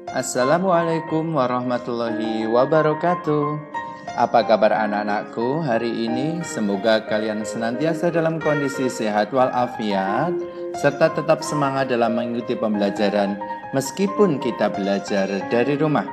Assalamualaikum warahmatullahi wabarakatuh. Apa kabar anak-anakku hari ini? Semoga kalian senantiasa dalam kondisi sehat walafiat serta tetap semangat dalam mengikuti pembelajaran meskipun kita belajar dari rumah.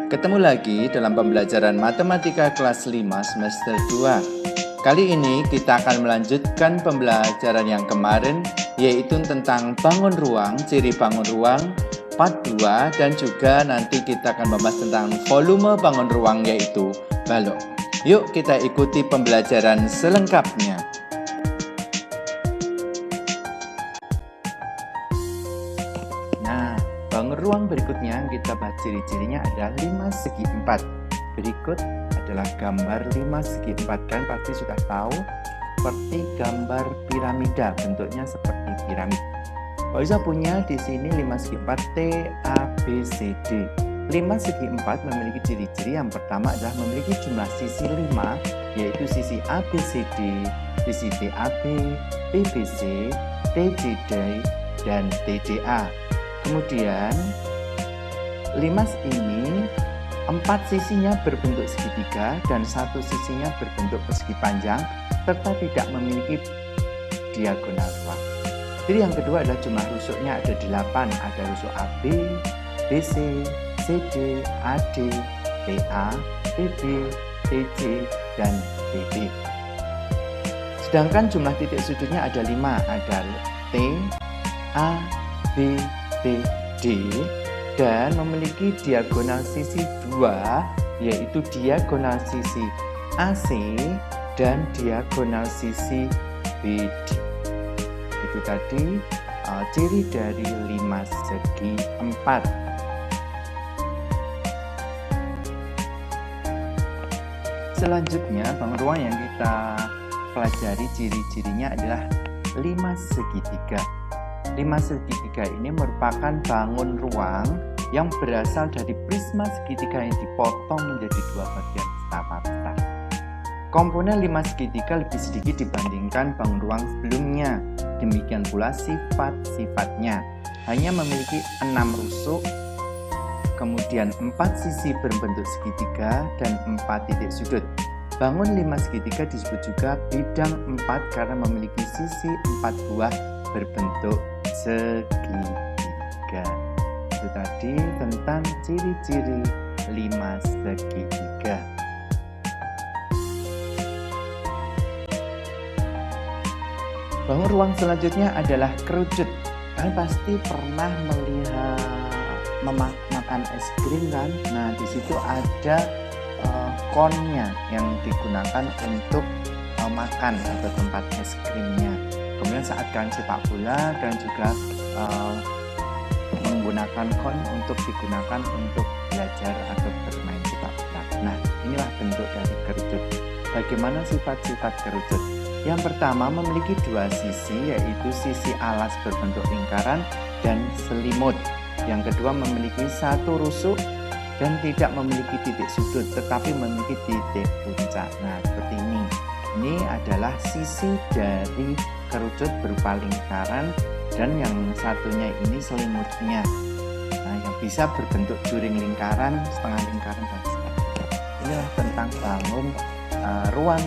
Ketemu lagi dalam pembelajaran matematika kelas 5 semester 2. Kali ini kita akan melanjutkan pembelajaran yang kemarin, yaitu tentang bangun ruang, ciri bangun ruang, part 2, dan juga nanti kita akan membahas tentang volume bangun ruang, yaitu balok. Yuk kita ikuti pembelajaran selengkapnya. Nah, bangun ruang berikutnya kita bahas ciri-cirinya adalah 5 segi 4. Berikut adalah gambar 5 segi 4, kan pasti sudah tahu, seperti gambar piramida, bentuknya seperti piramid. Pak Iza punya di sini 5 segi 4 T, A, B, C, D. 5 segi 4 memiliki ciri-ciri. Yang pertama adalah memiliki jumlah sisi 5, yaitu sisi A, B, C, D, sisi DAB, BBC, TDD, dan TDA. Kemudian 5 ini 4 sisinya berbentuk segitiga dan 1 sisinya berbentuk persegi panjang serta tidak memiliki diagonal ruang. Jadi yang kedua adalah jumlah rusuknya ada 8, ada rusuk AB, BC, CD, AD, TA, TB, TC, dan TD. Sedangkan jumlah titik sudutnya ada 5, ada T, A, B, T, D, dan memiliki diagonal sisi 2, yaitu diagonal sisi AC dan diagonal sisi BD. Itu tadi ciri dari 5 segi 4. Selanjutnya bangun ruang yang kita pelajari ciri-cirinya adalah 5 segitiga. 5 segitiga ini merupakan bangun ruang yang berasal dari prisma segitiga yang dipotong menjadi 2 bagian setara besar. Komponen 5 segitiga lebih sedikit dibandingkan bangun ruang sebelumnya. Demikian pula sifat-sifatnya. Hanya memiliki 6 rusuk, kemudian 4 sisi berbentuk segitiga, dan 4 titik sudut. Bangun 5 segitiga disebut juga bidang 4 karena memiliki sisi 4 buah berbentuk segitiga. Itu tadi tentang ciri-ciri 5 segitiga. Bangun ruang selanjutnya adalah kerucut. Kalian pasti pernah melihat makan es krim kan? Nah, di situ ada konnya yang digunakan untuk makan atau tempat es krimnya. Kemudian saat kalian sepak bola, kalian juga menggunakan kon untuk digunakan untuk belajar atau bermain sepak bola. Nah, inilah bentuk dari kerucut. Bagaimana sifat-sifat kerucut? Yang pertama memiliki 2 sisi, yaitu sisi alas berbentuk lingkaran dan selimut. Yang kedua memiliki 1 rusuk dan tidak memiliki titik sudut, tetapi memiliki titik puncak. Nah, seperti ini. Ini adalah sisi dari kerucut berupa lingkaran, dan yang satunya ini selimutnya. Nah, yang bisa berbentuk juring lingkaran, setengah lingkaran, dan sebagainya. Inilah tentang bangun ruang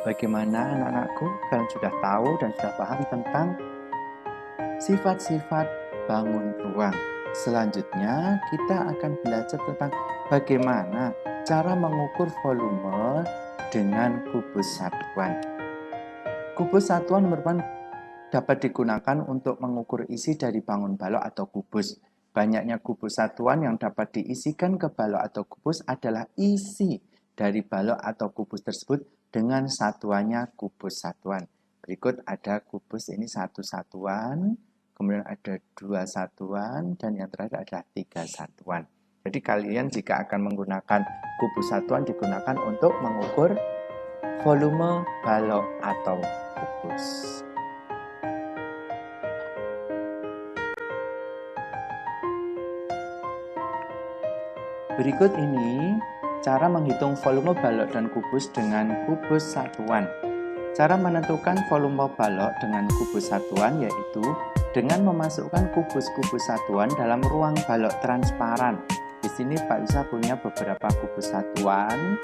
Bagaimana anak-anakku? Kalian sudah tahu dan sudah paham tentang sifat-sifat bangun ruang. Selanjutnya kita akan belajar tentang bagaimana cara mengukur volume dengan kubus satuan. Kubus satuan merupakan dapat digunakan untuk mengukur isi dari bangun balok atau kubus. Banyaknya kubus satuan yang dapat diisikan ke balok atau kubus adalah isi dari balok atau kubus tersebut dengan satuannya kubus satuan. Berikut ada kubus ini 1 satuan, kemudian ada 2 satuan, dan yang terakhir adalah 3 satuan. Jadi kalian jika akan menggunakan kubus satuan digunakan untuk mengukur volume balok atau kubus. Berikut ini cara menghitung volume balok dan kubus dengan kubus satuan. Cara menentukan volume balok dengan kubus satuan yaitu dengan memasukkan kubus-kubus satuan dalam ruang balok transparan. Di sini Pak Yusa punya beberapa kubus satuan.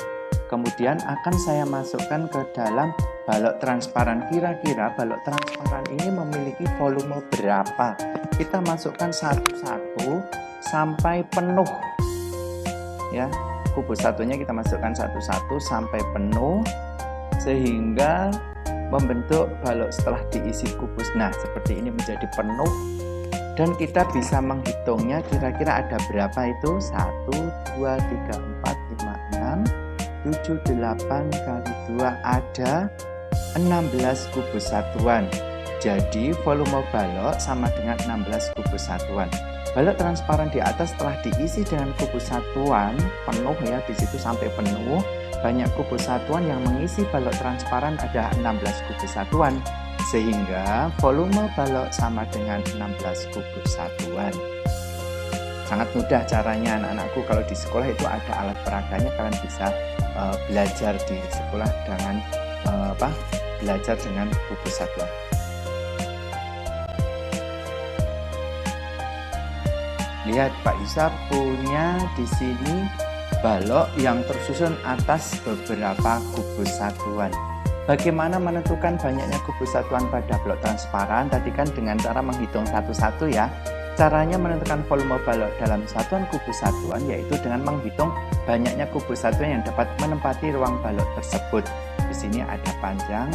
Kemudian akan saya masukkan ke dalam balok transparan. Kira-kira balok transparan ini memiliki volume berapa? Kita masukkan satu-satu sampai penuh. Ya, kubus satunya kita masukkan satu-satu sampai penuh sehingga membentuk balok setelah diisi kubus. Nah, seperti ini menjadi penuh. Dan kita bisa menghitungnya kira-kira ada berapa itu? 1, 2, 3, 4, 5, 6, 7, 8 kali 2 ada 16 kubus satuan. Jadi volume balok sama dengan 16 kubus satuan. Balok transparan di atas telah diisi dengan kubus satuan penuh ya, di situ sampai penuh. Banyak kubus satuan yang mengisi balok transparan ada 16 kubus satuan. Sehingga volume balok sama dengan 16 kubus satuan. Sangat mudah caranya anak-anakku, kalau di sekolah itu ada alat peraganya, kalian bisa belajar di sekolah dengan belajar dengan kubus satuan. Lihat Pak Yusa punya di sini balok yang tersusun atas beberapa kubus satuan. Bagaimana menentukan banyaknya kubus satuan pada blok transparan? Tadi kan dengan cara menghitung satu-satu ya. Caranya menentukan volume balok dalam satuan kubus satuan yaitu dengan menghitung banyaknya kubus satuan yang dapat menempati ruang balok tersebut. Di sini ada panjang,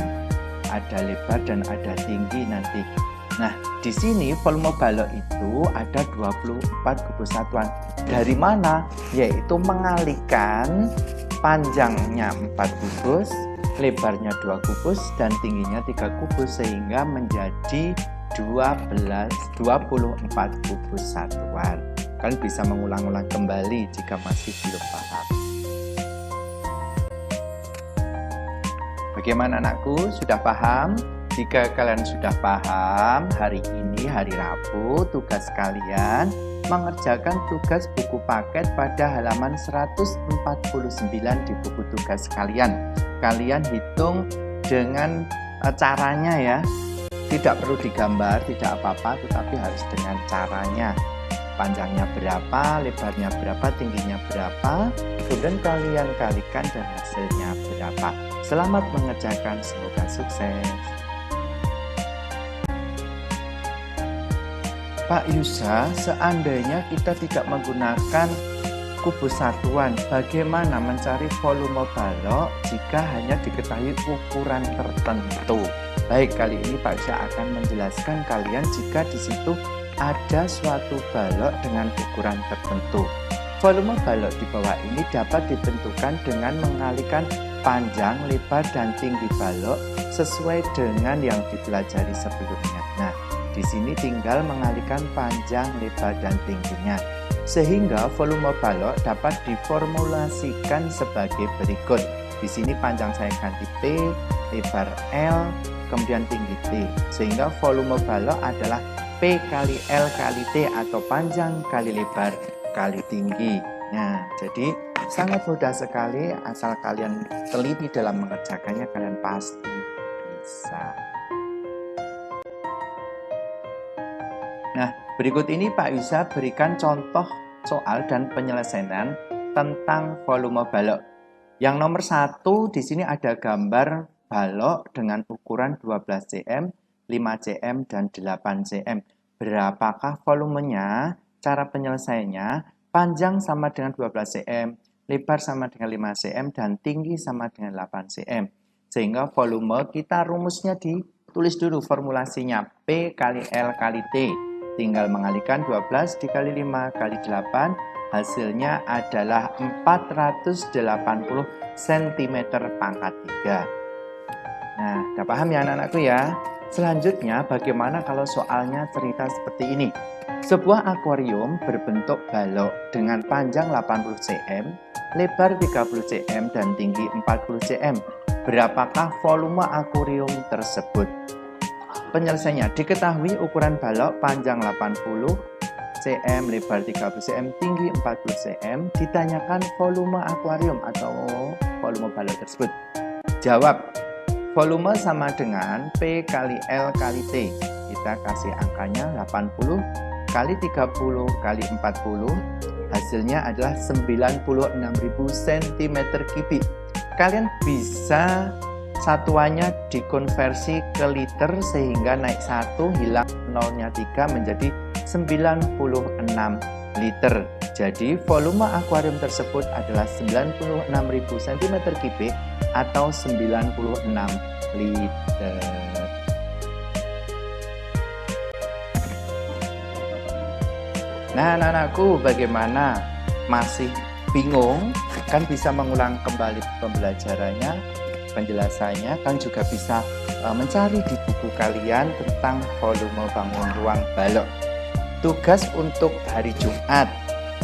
ada lebar, dan ada tinggi nanti. Nah, di sini volume balok itu ada 24 kubus satuan. Dari mana? Yaitu mengalihkan panjangnya 4 kubus, lebarnya 2 kubus, dan tingginya 3 kubus sehingga menjadi 24 kubus satuan. Kalian bisa mengulang-ulang kembali jika masih belum paham. Bagaimana anakku? Sudah paham? Jika kalian sudah paham, hari ini hari Rabu tugas kalian mengerjakan tugas buku paket pada halaman 149 di buku tugas kalian. Kalian hitung dengan caranya ya. Tidak perlu digambar, tidak apa-apa, tetapi harus dengan caranya. Panjangnya berapa, lebarnya berapa, tingginya berapa, kemudian kalian kalikan dan hasilnya berapa. Selamat mengerjakan, semoga sukses. Pak Yusa, seandainya kita tidak menggunakan kubus satuan, bagaimana mencari volume balok jika hanya diketahui ukuran tertentu? Baik, kali ini Pak Yusa akan menjelaskan kalian jika di situ ada suatu balok dengan ukuran tertentu. Volume balok di bawah ini dapat ditentukan dengan mengalihkan panjang, lebar, dan tinggi balok sesuai dengan yang dipelajari sebelumnya. Nah, di sini tinggal mengalihkan panjang, lebar, dan tingginya. Sehingga volume balok dapat diformulasikan sebagai berikut. Di sini panjang saya ganti P, lebar L, kemudian tinggi T. Sehingga volume balok adalah P kali L kali T atau panjang kali lebar kali tinggi. Nah, jadi sangat mudah sekali, asal kalian teliti dalam mengerjakannya, kalian pasti bisa. Nah, berikut ini Pak Yusa berikan contoh soal dan penyelesaian tentang volume balok. Yang nomor 1 di sini ada gambar balok dengan ukuran 12 cm, 5 cm, dan 8 cm. Berapakah volumenya? Cara penyelesaiannya, panjang sama dengan 12 cm, lebar sama dengan 5 cm, dan tinggi sama dengan 8 cm. Sehingga volume kita rumusnya ditulis dulu formulasinya, P kali L kali T. Tinggal mengalihkan 12 dikali 5 kali 8, hasilnya adalah 480 cm pangkat 3. Nah, udah paham ya anak-anakku ya? Selanjutnya, bagaimana kalau soalnya cerita seperti ini? Sebuah akuarium berbentuk balok dengan panjang 80 cm, lebar 30 cm, dan tinggi 40 cm. Berapakah volume akuarium tersebut? Penyelesaiannya, diketahui ukuran balok panjang 80 cm, lebar 30 cm, tinggi 40 cm. Ditanyakan volume akuarium atau volume balok tersebut. Jawab, Volume sama dengan P kali L kali T. Kita kasih angkanya 80 kali 30 kali 40. Hasilnya adalah 96.000 cm3. Kalian bisa satuannya dikonversi ke liter sehingga naik 1, hilang 0-nya 3 menjadi 96 liter. Jadi volume akuarium tersebut adalah 96.000 cm3 atau 96 liter. Nah, anak-anakku, bagaimana? Masih bingung? Kan bisa mengulang kembali pembelajarannya, penjelasannya, kan juga bisa mencari di buku kalian tentang volume bangun ruang balok. Tugas untuk hari Jumat,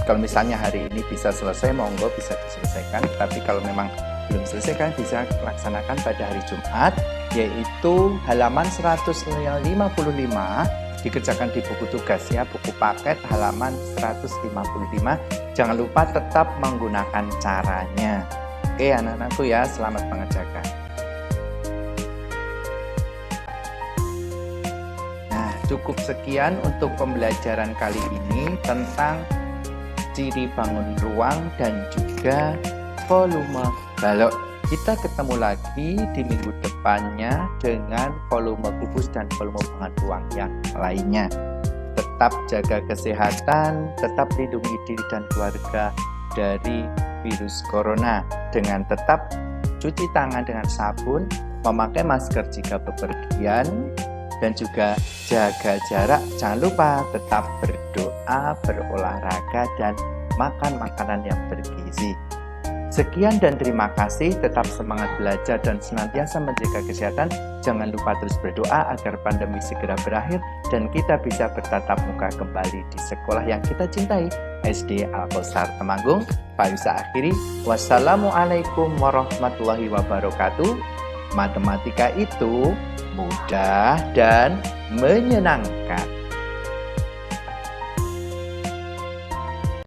kalau misalnya hari ini bisa selesai, monggo bisa diselesaikan. Tapi kalau memang belum selesai, kan bisa laksanakan pada hari Jumat, yaitu halaman 155, dikerjakan di buku tugas ya, buku paket halaman 155. Jangan lupa tetap menggunakan caranya. Oke anak-anakku ya, selamat mengerjakan. Nah, cukup sekian untuk pembelajaran kali ini tentang ciri bangun ruang dan juga volume balok. Kita ketemu lagi di minggu depannya dengan volume kubus dan volume bangun ruang yang lainnya. Tetap jaga kesehatan, tetap lindungi diri dan keluarga dari virus corona dengan tetap cuci tangan dengan sabun, memakai masker jika bepergian, dan juga jaga jarak. Jangan lupa tetap berdoa, berolahraga, dan makan makanan yang bergizi. Sekian dan terima kasih, tetap semangat belajar dan senantiasa menjaga kesehatan. Jangan lupa terus berdoa agar pandemi segera berakhir dan kita bisa bertatap muka kembali di sekolah yang kita cintai, SD Al-Kausar Temanggung. Pak Yusa akhiri, wassalamualaikum warahmatullahi wabarakatuh. Matematika itu mudah dan menyenangkan.